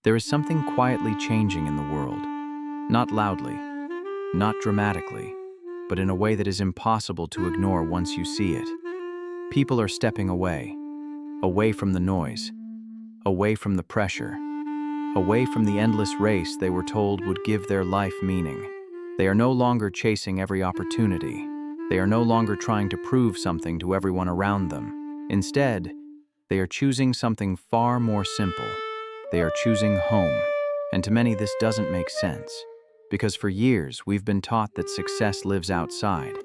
There is something quietly changing in the world. Not loudly, not dramatically, but in a way that is impossible to ignore once you see it. People are stepping away, away from the noise, away from the pressure, away from the endless race they were told would give their life meaning. They are no longer chasing every opportunity. They are no longer trying to prove something to everyone around them. Instead, they are choosing something far more simple. They are choosing home. And to many, this doesn't make sense. Because for years, we've been taught that success lives outside,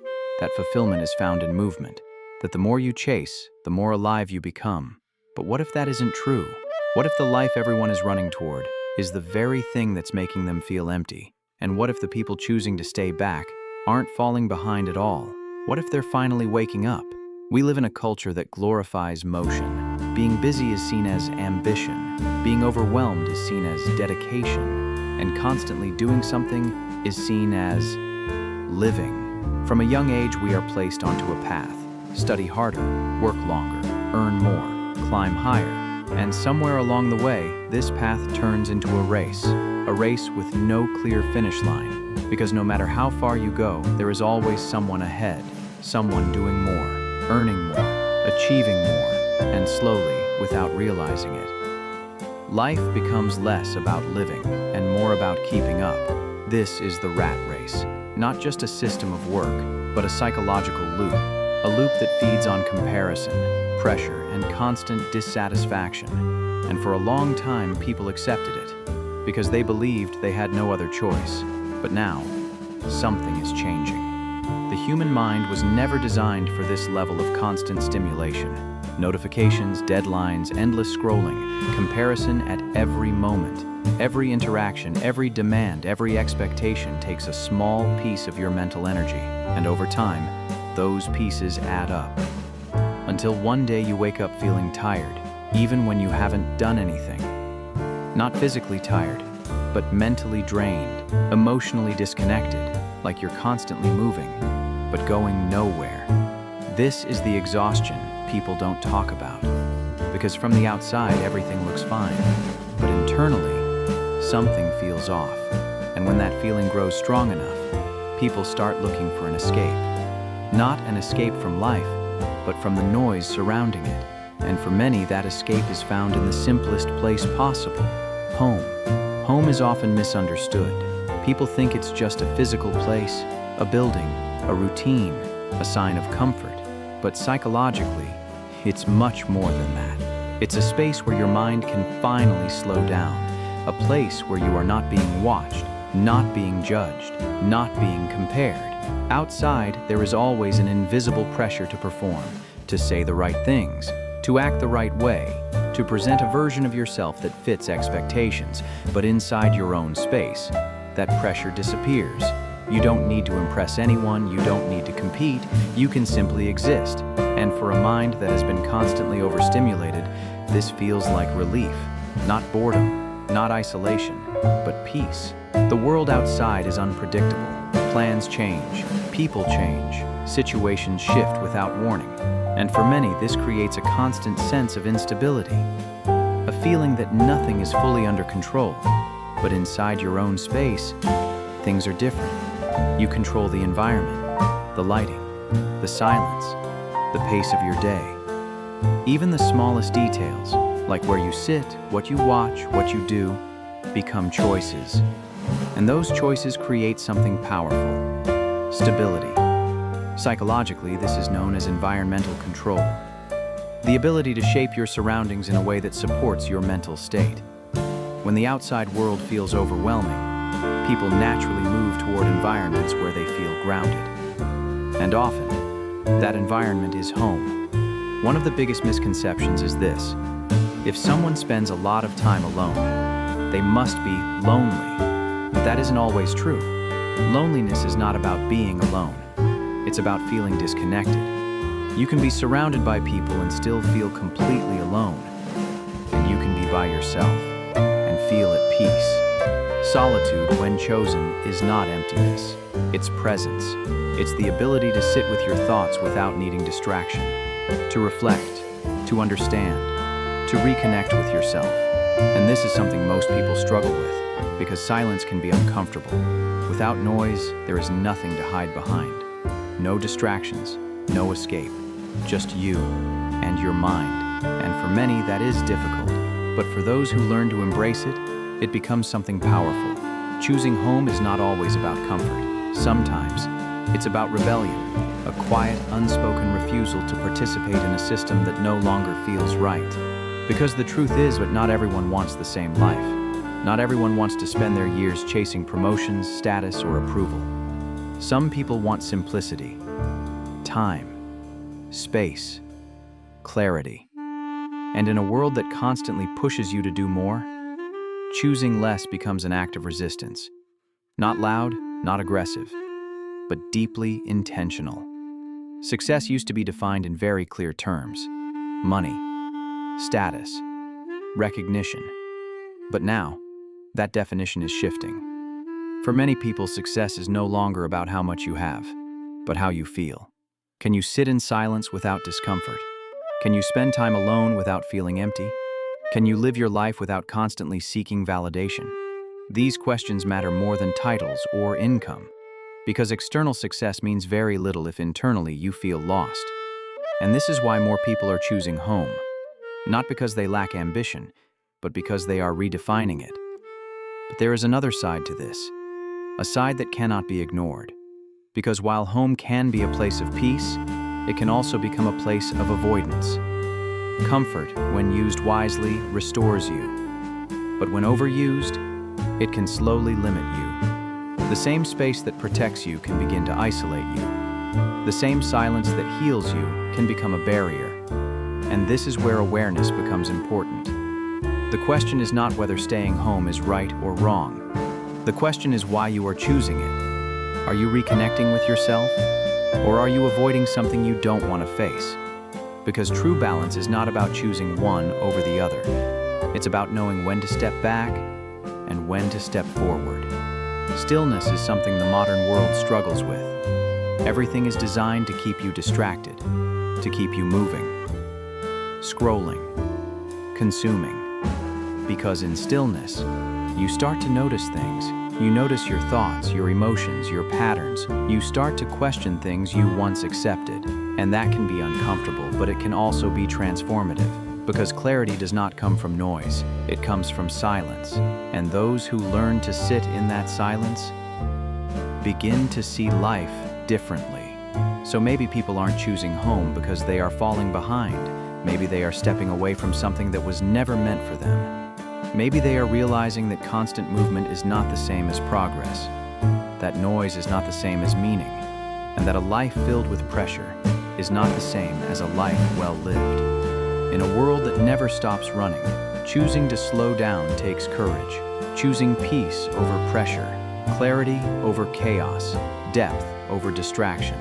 that fulfillment is found in movement, that the more you chase, the more alive you become. But what if that isn't true? What if the life everyone is running toward is the very thing that's making them feel empty? And what if the people choosing to stay back aren't falling behind at all? What if they're finally waking up? We live in a culture that glorifies motion. Being busy is seen as ambition. Being overwhelmed is seen as dedication. And constantly doing something is seen as living. From a young age, we are placed onto a path. Study harder, work longer, earn more, climb higher. And somewhere along the way, this path turns into a race with no clear finish line. Because no matter how far you go, there is always someone ahead, someone doing more, earning more, achieving more, and slowly, without realizing it, life becomes less about living and more about keeping up. This is the rat race, not just a system of work, but a psychological loop, a loop that feeds on comparison, pressure, and constant dissatisfaction. And for a long time, people accepted it because they believed they had no other choice. But now, something is changing. The human mind was never designed for this level of constant stimulation. Notifications, deadlines, endless scrolling, comparison at every moment. Every interaction, every demand, every expectation takes a small piece of your mental energy. And over time, those pieces add up. Until one day you wake up feeling tired, even when you haven't done anything. Not physically tired, but mentally drained, emotionally disconnected, like you're constantly moving, but going nowhere. This is the exhaustion people don't talk about. Because from the outside, everything looks fine, but internally, something feels off. And when that feeling grows strong enough, people start looking for an escape. Not an escape from life, but from the noise surrounding it. And for many, that escape is found in the simplest place possible, home. Home is often misunderstood. People think it's just a physical place, a building, a routine, a sign of comfort. But psychologically, it's much more than that. It's a space where your mind can finally slow down, a place where you are not being watched, not being judged, not being compared. Outside, there is always an invisible pressure to perform, to say the right things, to act the right way, to present a version of yourself that fits expectations. But inside your own space, that pressure disappears. You don't need to impress anyone, you don't need to compete, you can simply exist. And for a mind that has been constantly overstimulated, this feels like relief, not boredom, not isolation, but peace. The world outside is unpredictable. Plans change, people change, situations shift without warning. And for many, this creates a constant sense of instability, a feeling that nothing is fully under control. But inside your own space, things are different. You control the environment, the lighting, the silence, the pace of your day. Even the smallest details, like where you sit, what you watch, what you do, become choices. And those choices create something powerful: stability. Psychologically, this is known as environmental control. The ability to shape your surroundings in a way that supports your mental state. When the outside world feels overwhelming, people naturally move toward environments where they feel grounded. And often, that environment is home. One of the biggest misconceptions is this: if someone spends a lot of time alone, they must be lonely. But that isn't always true. Loneliness is not about being alone. It's about feeling disconnected. You can be surrounded by people and still feel completely alone. And you can be by yourself and feel at peace. Solitude, when chosen, is not emptiness. It's presence. It's the ability to sit with your thoughts without needing distraction, to reflect, to understand, to reconnect with yourself. And this is something most people struggle with, because silence can be uncomfortable. Without noise, there is nothing to hide behind. No distractions, no escape, just you and your mind. And for many, that is difficult. But for those who learn to embrace it, it becomes something powerful. Choosing home is not always about comfort. Sometimes, it's about rebellion, a quiet, unspoken refusal to participate in a system that no longer feels right. Because the truth is that not everyone wants the same life. Not everyone wants to spend their years chasing promotions, status, or approval. Some people want simplicity, time, space, clarity. And in a world that constantly pushes you to do more, choosing less becomes an act of resistance. Not loud, not aggressive, but deeply intentional. Success used to be defined in very clear terms: money, status, recognition. But now, that definition is shifting. For many people, success is no longer about how much you have, but how you feel. Can you sit in silence without discomfort? Can you spend time alone without feeling empty? Can you live your life without constantly seeking validation? These questions matter more than titles or income, because external success means very little if internally you feel lost. And this is why more people are choosing home, not because they lack ambition, but because they are redefining it. But there is another side to this, a side that cannot be ignored. Because while home can be a place of peace, it can also become a place of avoidance. Comfort, when used wisely, restores you. But when overused, it can slowly limit you. The same space that protects you can begin to isolate you. The same silence that heals you can become a barrier. And this is where awareness becomes important. The question is not whether staying home is right or wrong. The question is why you are choosing it. Are you reconnecting with yourself? Or are you avoiding something you don't want to face? Because true balance is not about choosing one over the other. It's about knowing when to step back and when to step forward. Stillness is something the modern world struggles with. Everything is designed to keep you distracted, to keep you moving, scrolling, consuming. Because in stillness, you start to notice things. You notice your thoughts, your emotions, your patterns. You start to question things you once accepted. And that can be uncomfortable, but it can also be transformative. Because clarity does not come from noise, it comes from silence. And those who learn to sit in that silence begin to see life differently. So maybe people aren't choosing home because they are falling behind. Maybe they are stepping away from something that was never meant for them. Maybe they are realizing that constant movement is not the same as progress, that noise is not the same as meaning, and that a life filled with pressure is not the same as a life well lived. In a world that never stops running, choosing to slow down takes courage. Choosing peace over pressure, clarity over chaos, depth over distraction.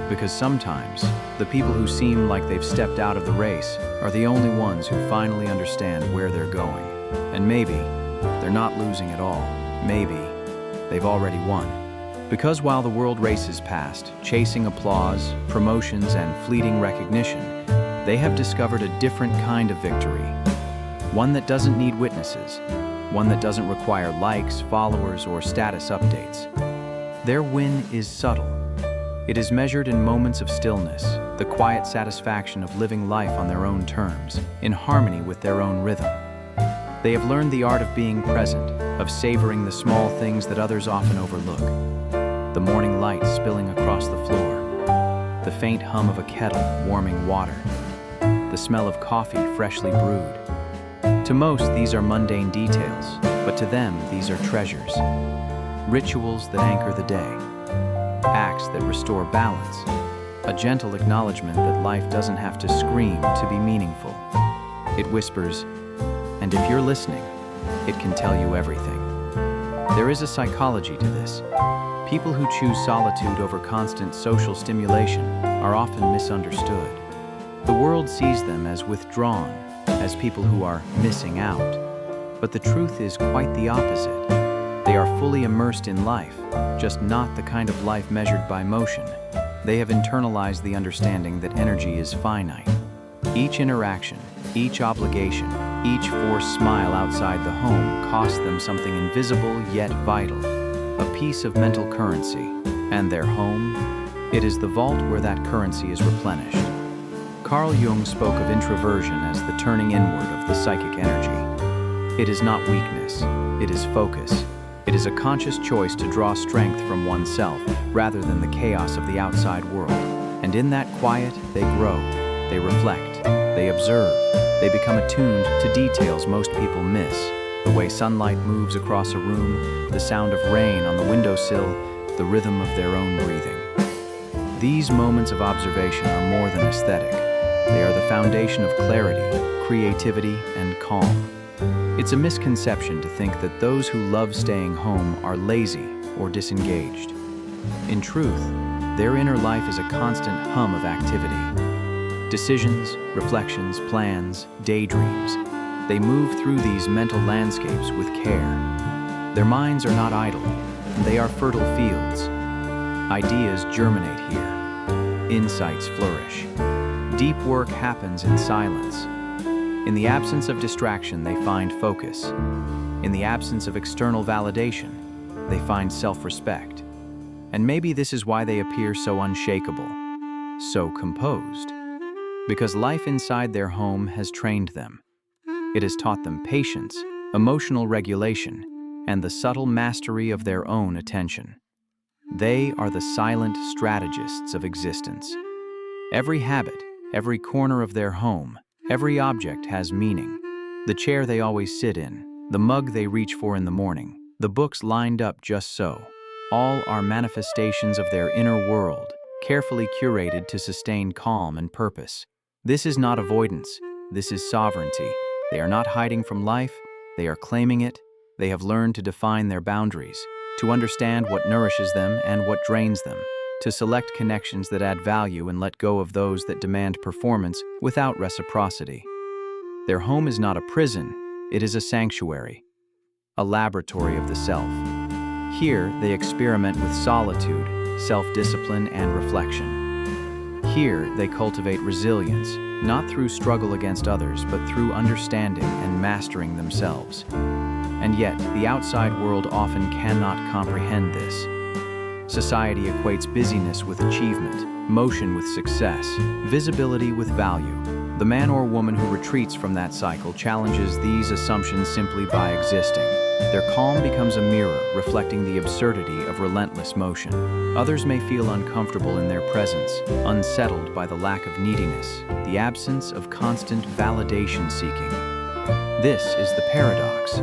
Because sometimes, the people who seem like they've stepped out of the race are the only ones who finally understand where they're going. And maybe they're not losing at all. Maybe they've already won. Because while the world races past, chasing applause, promotions, and fleeting recognition, they have discovered a different kind of victory. One that doesn't need witnesses. One that doesn't require likes, followers, or status updates. Their win is subtle. It is measured in moments of stillness, the quiet satisfaction of living life on their own terms, in harmony with their own rhythm. They have learned the art of being present, of savoring the small things that others often overlook. The morning light spilling across the floor, the faint hum of a kettle warming water, the smell of coffee freshly brewed. To most, these are mundane details, but to them, these are treasures. Rituals that anchor the day, acts that restore balance, a gentle acknowledgement that life doesn't have to scream to be meaningful. It whispers, and if you're listening, it can tell you everything. There is a psychology to this. People who choose solitude over constant social stimulation are often misunderstood. The world sees them as withdrawn, as people who are missing out. But the truth is quite the opposite. They are fully immersed in life, just not the kind of life measured by motion. They have internalized the understanding that energy is finite. Each interaction, each obligation, Each forced smile outside the home costs them something invisible yet vital, a piece of mental currency. And their home? It is the vault where that currency is replenished. Carl Jung spoke of introversion as the turning inward of the psychic energy. It is not weakness, it is focus. It is a conscious choice to draw strength from oneself rather than the chaos of the outside world. And in that quiet, they grow, they reflect, they observe, they become attuned to details most people miss. The way sunlight moves across a room, the sound of rain on the windowsill, the rhythm of their own breathing. These moments of observation are more than aesthetic. They are the foundation of clarity, creativity, and calm. It's a misconception to think that those who love staying home are lazy or disengaged. In truth, their inner life is a constant hum of activity. Decisions, reflections, plans, daydreams. They move through these mental landscapes with care. Their minds are not idle. They are fertile fields. Ideas germinate here. Insights flourish. Deep work happens in silence. In the absence of distraction, they find focus. In the absence of external validation, they find self-respect. And maybe this is why they appear so unshakable, so composed. Because life inside their home has trained them. It has taught them patience, emotional regulation, and the subtle mastery of their own attention. They are the silent strategists of existence. Every habit, every corner of their home, every object has meaning. The chair they always sit in, the mug they reach for in the morning, the books lined up just so. All are manifestations of their inner world, carefully curated to sustain calm and purpose. This is not avoidance, this is sovereignty. They are not hiding from life, they are claiming it. They have learned to define their boundaries, to understand what nourishes them and what drains them, to select connections that add value and let go of those that demand performance without reciprocity. Their home is not a prison, it is a sanctuary, a laboratory of the self. Here, they experiment with solitude, self-discipline, and reflection. Here, they cultivate resilience, not through struggle against others, but through understanding and mastering themselves. And yet, the outside world often cannot comprehend this. Society equates busyness with achievement, motion with success, visibility with value. The man or woman who retreats from that cycle challenges these assumptions simply by existing. Their calm becomes a mirror, reflecting the absurdity of relentless motion. Others may feel uncomfortable in their presence, unsettled by the lack of neediness, the absence of constant validation seeking. This is the paradox.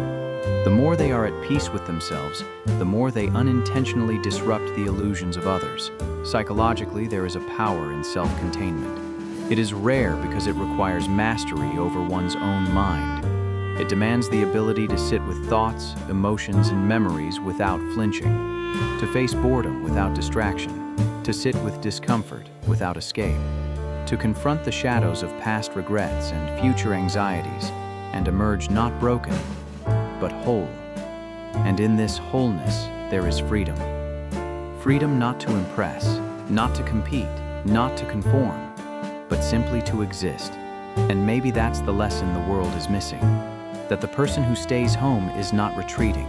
The more they are at peace with themselves, the more they unintentionally disrupt the illusions of others. Psychologically, there is a power in self-containment. It is rare because it requires mastery over one's own mind. It demands the ability to sit with thoughts, emotions, and memories without flinching, to face boredom without distraction, to sit with discomfort without escape, to confront the shadows of past regrets and future anxieties, and emerge not broken, but whole. And in this wholeness, there is freedom. Freedom not to impress, not to compete, not to conform, but simply to exist. And maybe that's the lesson the world is missing. That the person who stays home is not retreating.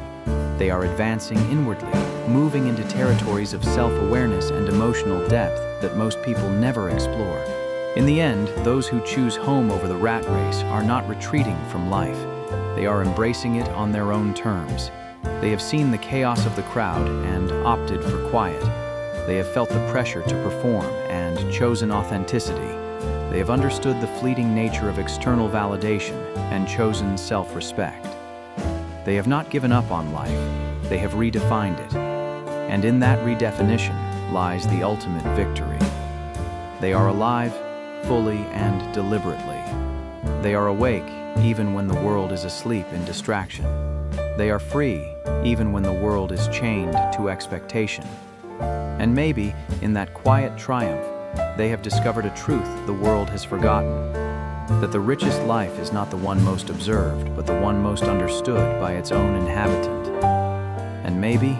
They are advancing inwardly, moving into territories of self-awareness and emotional depth that most people never explore. In the end, those who choose home over the rat race are not retreating from life. They are embracing it on their own terms. They have seen the chaos of the crowd and opted for quiet. They have felt the pressure to perform and chosen authenticity. They have understood the fleeting nature of external validation and chosen self-respect. They have not given up on life, they have redefined it. And in that redefinition lies the ultimate victory. They are alive, fully and deliberately. They are awake even when the world is asleep in distraction. They are free even when the world is chained to expectation. And maybe, in that quiet triumph, they have discovered a truth the world has forgotten, that the richest life is not the one most observed, but the one most understood by its own inhabitant. And maybe,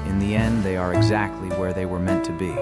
in the end, they are exactly where they were meant to be.